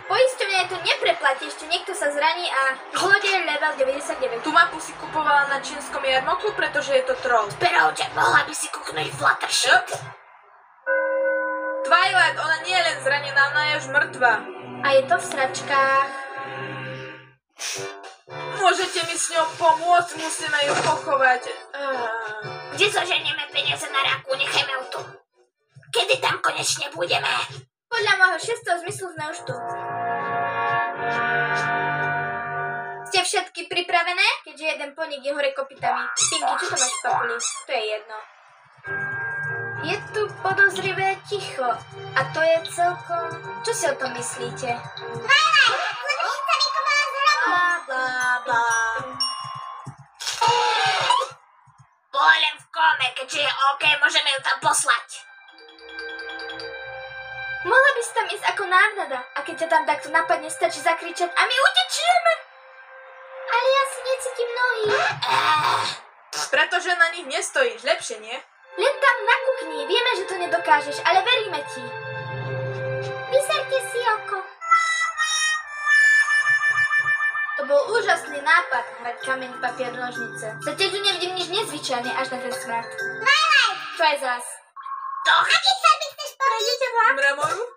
Poisťovňa je to nepreplatí, ešte niekto sa zraní a zlodej level 99. Tú mapu si kupovala na čínskom jarmoku, pretože je to troll. Perovček, mohla by si kúknuť Fluttershy. Twilight, ona nie je len zranená, ona je už mŕtva. A je to v sračkách. Môžete mi s ňou pomôcť, musíme ju pochovať. Kde zoženieme peniaze na raku, nechajme ju tu. Kedy tam konečne budeme? Podľa môjho 6. zmyslu sme už tu. Ste všetky pripravené? Keďže jeden poník je hore kopytami. Pinky, čo to máš v papuli? To je jedno. Je tu podozrivé ticho. A to je celkom... Čo si o tom myslíte? Blá, blá, blá. Bolem v kome, keďže je OK, môžeme ju tam poslať. Mohla by si tam ísť ako návnada. A keď ťa tam takto napadne, stačí zakričať a my utečieme. Ale ja si necítim nohy. Pretože na nich nestojíš, lepšie, nie? Len tam nakúkni. Vieme, že to nedokážeš, ale veríme ti. Vyserte si oko. To bol úžasný nápad hrať kameň, papier, nožnice. Zatiaľ tu nevidím nič nezvyčajné až na ten smrad. Čo je zas? To, aký sa by chceš povedať? Prejdete vlak? Mramoru?